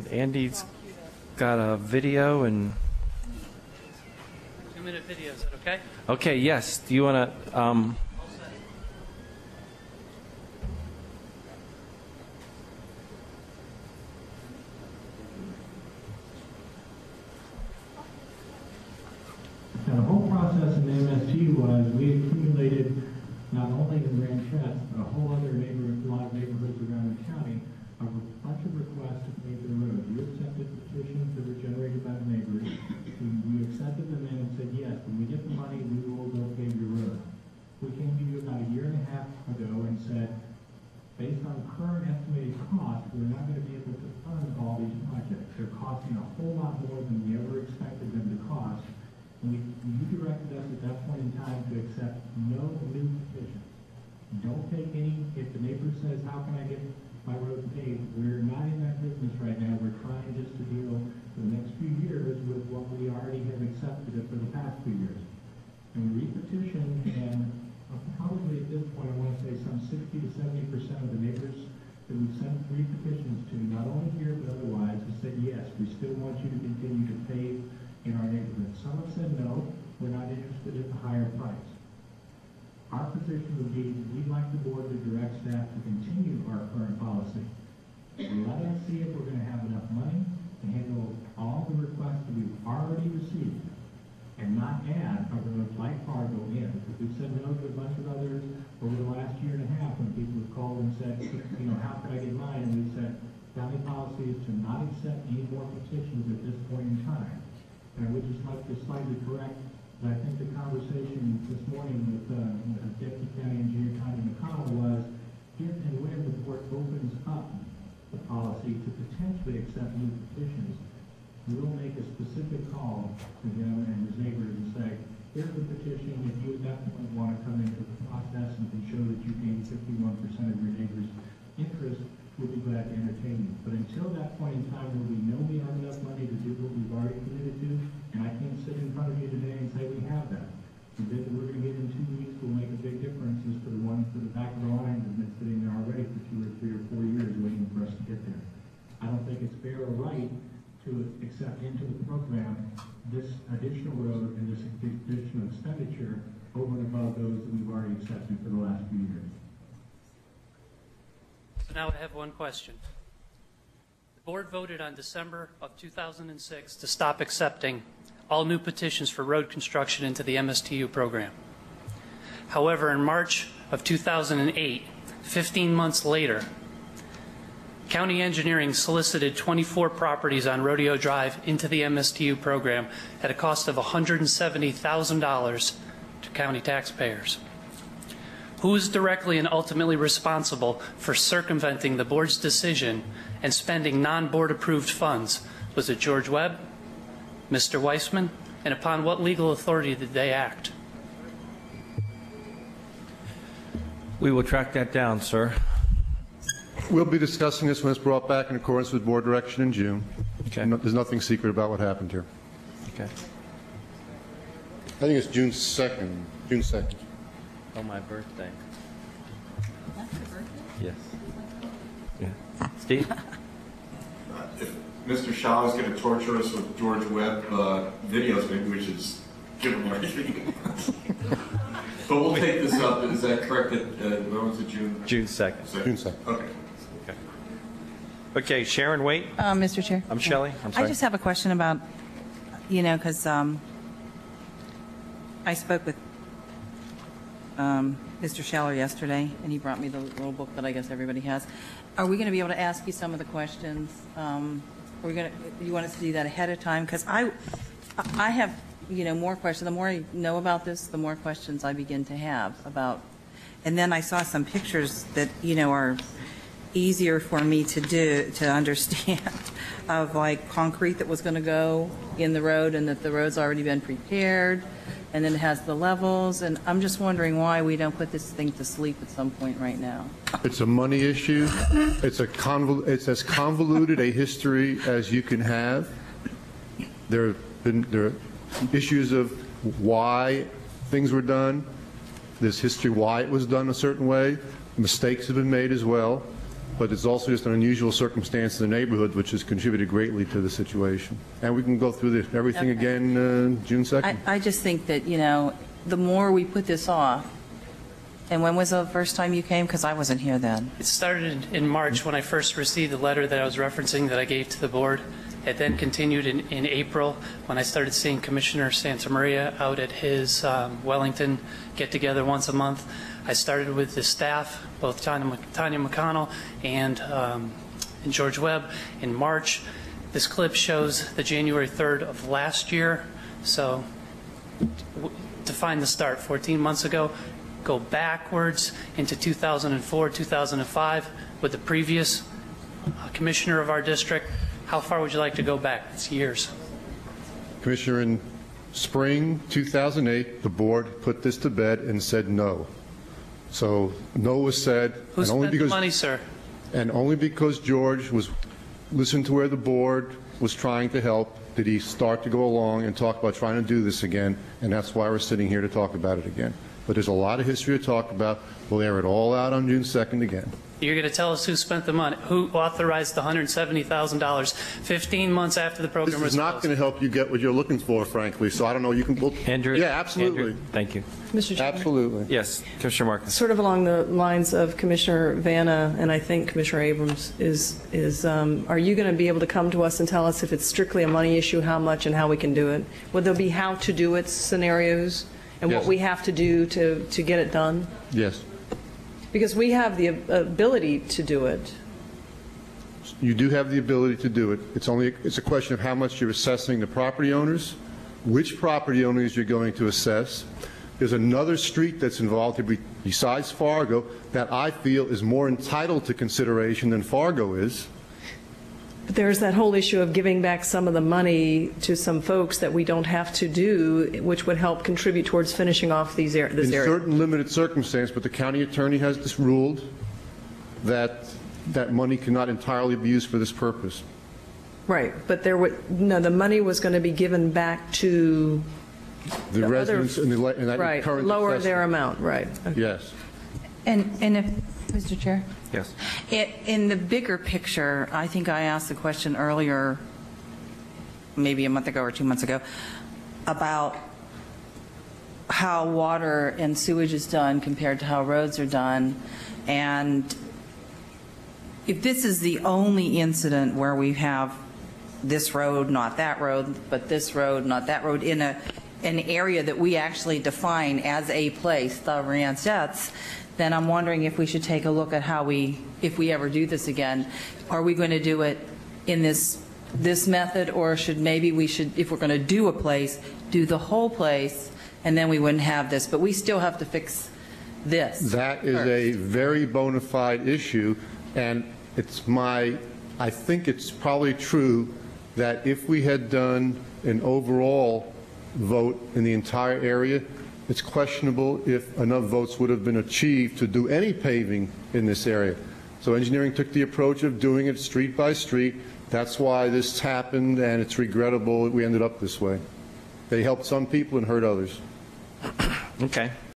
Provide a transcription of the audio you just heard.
Andy's got a video and... 2-minute video, is that okay? Okay, yes. Do you want to... Now, the whole process in the MSTU was we accumulated, not only in Ranchettes, but a whole other lot of neighborhoods around the county, a bunch of requests to pave their roads. We accepted petitions that were generated by the neighbors. We accepted them in and said, yes, when we get the money, we will go pave your road. We came to you about a year and a half ago and said, based on current estimated cost, we're not going to be able to fund all these projects. They're costing a whole lot more than we ever expected them to cost. And you directed us at that point in time to accept no new petitions. Don't take any, if the neighbor says, how can I get my road paved? We're not in that business right now. We're trying just to deal for the next few years with what we already have accepted for the past 2 years. And we re-petitioned, and probably at this point, I want to say some 60 to 70% of the neighbors that we've sent 3 petitions to, not only here but otherwise, have said, yes, we still want you to continue to pave in our neighborhood. Some have said no, we're not interested in the higher price. Our position would be we'd like the board to direct staff to continue our current policy. Let us see if we're going to have enough money to handle all the requests that we've already received and not add a road like Fargo in. Because we've said no to a bunch of others over the last year and a half when people have called and said, you know, how can I get mine? And we've said, county policy is to not accept any more petitions at this point in time. And I would just like to slightly correct, I think the conversation this morning with Deputy County Engineer Connie McConnell was, if and when the board opens up the policy to potentially accept new petitions, we'll make a specific call to him and his neighbors and say, here's the petition, if you at that point want to come into the process and can show that you gained 51% of your neighbors' interest, we'll be glad to entertain you. But until that point in time where we know we have enough money to do what we've already committed to, and I can't sit in front of you today and say we have that. The bid that we're going to get in 2 weeks will make a big difference as to the ones to the back of the line that have been sitting there already for 2 or 3 or 4 years waiting for us to get there. I don't think it's fair or right to accept into the program this additional road and this additional expenditure over and above those that we've already accepted for the last few years. So now I have one question. The board voted on December of 2006 to stop accepting all new petitions for road construction into the MSTU program. However, in March of 2008, 15 months later, County Engineering solicited 24 properties on Rodeo Drive into the MSTU program at a cost of $170,000 to county taxpayers. Who is directly and ultimately responsible for circumventing the board's decision and spending non-board approved funds? Was it George Webb, Mr. Weissman, and upon what legal authority did they act? We will track that down, sir. We'll be discussing this when it's brought back in accordance with board direction in June. Okay. There's nothing secret about what happened here. Okay. I think it's June 2nd. June 2nd. On my birthday. That's your birthday? Yes. Yeah. Steve? If Mr. Shaw is going to torture us with George Webb videos, maybe we should just give him everything. But we'll take this up. Is that correct? When was it, June? June 2nd. June 2nd. Okay. Okay. Okay, Sharon, wait. Mr. Chair. I'm Shelley. I'm sorry. I just have a question about, you know, because I spoke with Mr. Scheller yesterday, and he brought me the little book that I guess everybody has. Are we going to be able to ask you some of the questions? Are we going to? You want us to do that ahead of time? Because I have, you know, more questions. The more I know about this, the more questions I begin to have about. And then I saw some pictures that, you know, are easier for me to understand of like concrete that was going to go in the road and that the road's already been prepared, and then it has the levels, and I'm just wondering why we don't put this thing to sleep at some point right now. It's a money issue. It's as convoluted a history as you can have. There are issues of why things were done. There's history why it was done a certain way. Mistakes have been made as well. but it's also just an unusual circumstance in the neighborhood which has contributed greatly to the situation. And we can go through everything Okay. again June 2nd. I just think that, the more we put this off, and when was the first time you came? Because I wasn't here then. It started in March when I first received the letter that I was referencing that I gave to the board. It then continued in April when I started seeing Commissioner Santamaria out at his Wellington get-together once a month. I started with the staff, both Tanya McConnell and George Webb, in March. This clip shows the January 3rd of last year. So to find the start, 14 months ago, go backwards into 2004, 2005 with the previous commissioner of our district. How far would you like to go back? It's years. Commissioner, in spring 2008, the board put this to bed and said no. So no was said. Who and only spent the because, money, sir? And only because George was listening to where the board was trying to help did he start to go along and talk about trying to do this again, and that's why we're sitting here to talk about it again. But there's a lot of history to talk about. We'll air it all out on June 2nd again. You're going to tell us who spent the money, who authorized the $170,000 15 months after the program This was is not closed. going to help you get what you're looking for, frankly, so I don't know, you can... Andrew? Yeah, absolutely. Andrew, thank you. Mr. Chairman. Absolutely. Yes, Commissioner Marcus. Sort of along the lines of Commissioner Vanna and I think Commissioner Abrams is are you going to be able to come to us and tell us if it's strictly a money issue, how much and how we can do it? Would there be how to do it scenarios and what Yes. we have to do to get it done? Yes. Because we have the ability to do it. You do have the ability to do it. It's a question of how much you're assessing the property owners, which property owners you're going to assess. There's another street that's involved here besides Fargo that I feel is more entitled to consideration than Fargo is. But there's that whole issue of giving back some of the money to some folks that we don't have to do, which would help contribute towards finishing off this area. In certain limited circumstances, but the county attorney has just ruled that that money cannot entirely be used for this purpose. Right, but the money was going to be given back to The other- residents in that right, current lower their assessment. amount, right. Okay. Yes. And if, Mr. Chair? Yes. In the bigger picture, I think I asked the question earlier, maybe a month ago or 2 months ago, about how water and sewage is done compared to how roads are done. And if this is the only incident where we have this road, not that road, but this road, not that road, in an area that we actually define as a place, the Ranchettes, then I'm wondering if we should take a look at how if we ever do this again, are we going to do it in this method, or maybe we should, if we're going to do a place, do the whole place, and then we wouldn't have this, but we still have to fix this. That is a very bona fide issue, and I think it's probably true that if we had done an overall vote in the entire area, it's questionable if enough votes would have been achieved to do any paving in this area. So engineering took the approach of doing it street by street. That's why this happened, and it's regrettable that we ended up this way. They helped some people and hurt others. Okay.